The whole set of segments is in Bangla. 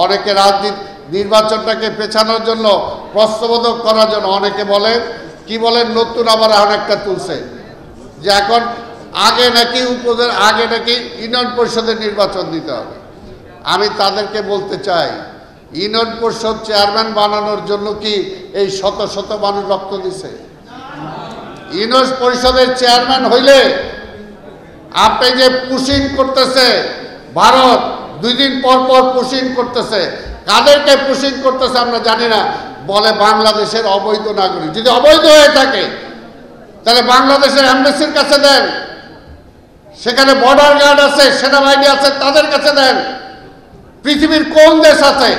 অনেকে রাজনীতি নির্বাচনটাকে পেছানোর জন্য প্রশ্নবোধক করার জন্য অনেকে বলেন কি বলেন নতুন আবার অনেকটা তুলছে যে এখন আগে নাকি ইউনিয়ন পরিষদের নির্বাচন দিতে হবে। আমি তাদেরকে বলতে চাই ইউনিয়ন পরিষদ চেয়ারম্যান বানানোর জন্য কি এই শত শত মানুষ রক্ত দিছে? ইউনিয়ন পরিষদের চেয়ারম্যান হইলে আপনি যে পুশিং করতেছে ভারত, 2 দিন পর পর পুশিং করতেছে, কাদেরকে পুশিং করতেছে আমরা জানি না, বলে বাংলাদেশের অবৈধ নাগরিক। যদি অবৈধ হয়ে থাকে তাহলে বাংলাদেশের এমবাসির কাছে দেন, সেখানে বর্ডার গার্ড আছে, সেনাবাহিনী আছে, তাদের কাছে দেন। পৃথিবীর কোন দেশ আছে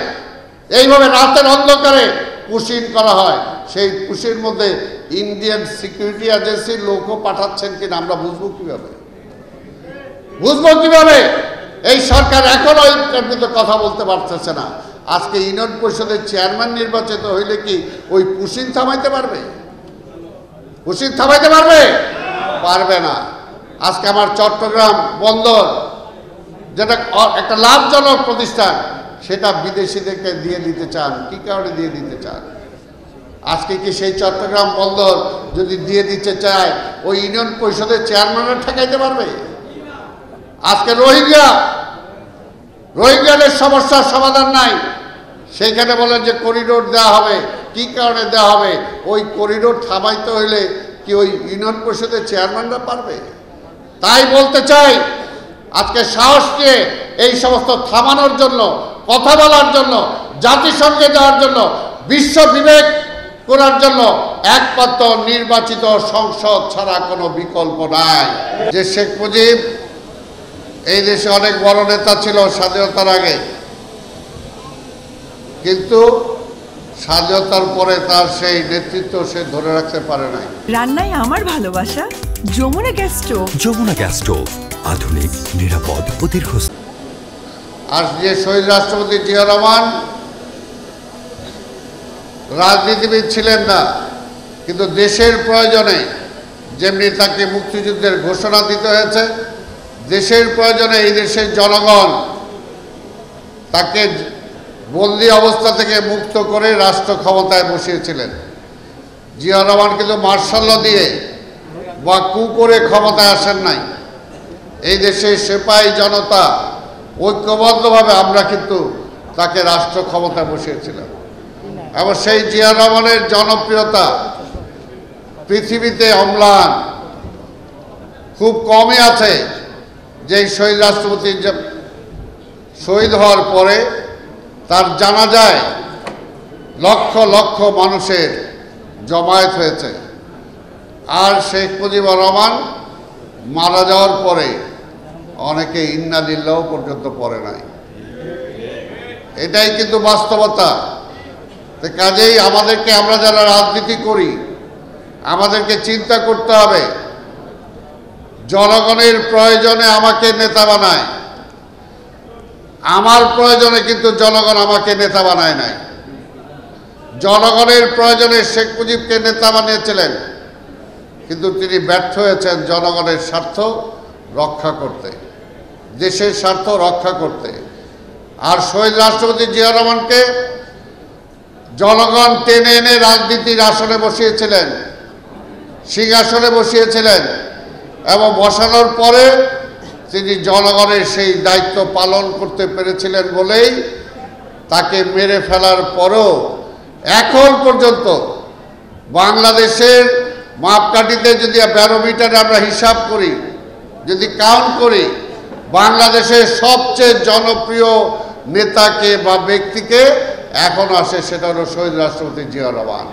এইভাবে রাতের অন্ধকারে পুশিং করা হয়? সেই পুশির মধ্যে ইন্ডিয়ান সিকিউরিটি এজেন্সির লোকও পাঠাচ্ছেন কিনা আমরা বুঝবো কিভাবে? এই সরকার এখনো এই কথা বলতে পারতেছে না। আজকে ইউনিয়ন পরিষদের চেয়ারম্যান নির্বাচিত হইলে কি ওই পুশিং থামাইতে পারবে? পারবে না। আজকে আমার চট্টগ্রাম বন্দর যেটা একটা লাভজনক প্রতিষ্ঠান, সেটা বিদেশিদেরকে দিয়ে দিতে চান। কি কারণে দিয়ে দিতে চান? আজকে কি সেই চট্টগ্রাম বন্দর যদি দিয়ে দিতে চায় ওই ইউনিয়ন পরিষদের চেয়ারম্যানরা ঠেকাইতে পারবে? আজকে রোহিঙ্গাদের সমস্যার সমাধান নাই, সেইখানে বলেন যে করিডোর দেওয়া হবে। কি কারণে দেওয়া হবে? ওই করিডোর থামাইতে হইলে কি ওই ইউনিয়ন পরিষদের চেয়ারম্যানরা পারবে? তাই বলতে চাই আজকে সাহস নিয়ে এই সমস্ত থামানোর জন্য, কথা বলার জন্য, জাতিসংঘে যাওয়ার জন্য, বিশ্ব বিবেক করার জন্য একমাত্র নির্বাচিত সংসদ ছাড়া কোনো বিকল্প নাই। যে শেখ মুজিব এই দেশে অনেক বড় নেতা ছিল স্বাধীনতার আগে, কিন্তু স্বাধীনতার পরে তার সেই নেতৃত্ব সে ধরে রাখতে পারে নাই। রান্নায় আমার ভালোবাসা Jamuna gas stove. Jamuna gas stove, আধুনিক, নিরাপদ ও দীর্ঘস্থায়ী। আর যে শহীদ রাষ্ট্রপতি জিয়া রহমান রাজনীতিবিদ ছিলেন না, কিন্তু দেশের প্রয়োজনে যেমনি তাকে মুক্তিযুদ্ধের ঘোষণা দিতে হয়েছে, দেশের প্রয়োজনে এই দেশের জনগণ তাকে বন্দি অবস্থা থেকে মুক্ত করে রাষ্ট্র ক্ষমতায় বসিয়েছিলেন। জিয়া রহমান কিন্তু মার্শাল ল দিয়ে বা কু করে ক্ষমতায় আসেন নাই। এই দেশের সিপাহী জনতা ঐক্যবদ্ধভাবে আমরা কিন্তু তাকে রাষ্ট্র ক্ষমতায় বসিয়েছিলাম। এবং সেই জিয়া রহমানের জনপ্রিয়তা পৃথিবীতে অম্লান, খুব কমই আছে যে শহীদ রাষ্ট্রপতি শহীদ হওয়ার পরে তার জানাজায় লক্ষ লক্ষ মানুষের জমায়েত হয়েছে। আর শেখ মুজিবুর রহমান মারা যাওয়ার পরে অনেকে ইন্না লিল্লাহ পর্যন্ত পড়ে নাই। এটাই কিন্তু বাস্তবতা। কাজেই আমরা যারা রাজনীতি করি আমাদেরকে চিন্তা করতে হবে, জনগণের প্রয়োজনে আমাকে নেতা বানায়, আমার প্রয়োজনে কিন্তু জনগণ আমাকে নেতা বানায় নাই। জনগণের প্রয়োজনে শেখ মুজিবকে নেতা বানিয়েছিলেন, কিন্তু তিনি ব্যর্থ হয়েছেন জনগণের স্বার্থ রক্ষা করতে, দেশের স্বার্থ রক্ষা করতে। আর শহীদ রাষ্ট্রপতি জিয়া রহমানকে জনগণ টেনে এনে রাজনীতির আসনে বসিয়েছিলেন, সিংহাসনে বসিয়েছিলেন, এবং বসানোর পরে তিনি জনগণের সেই দায়িত্ব পালন করতে পেরেছিলেন বলেই তাকে মেরে ফেলার পরও এখন পর্যন্ত বাংলাদেশের মাপকাঠিতে যদি ব্যারোমিটারে আমরা হিসাব করি, যদি কাউন্ট করি, বাংলাদেশের সবচেয়ে জনপ্রিয় নেতাকে বা ব্যক্তিকে এখন আসে, সেটা হলো শহীদ রাষ্ট্রপতি জিয়া রহমান।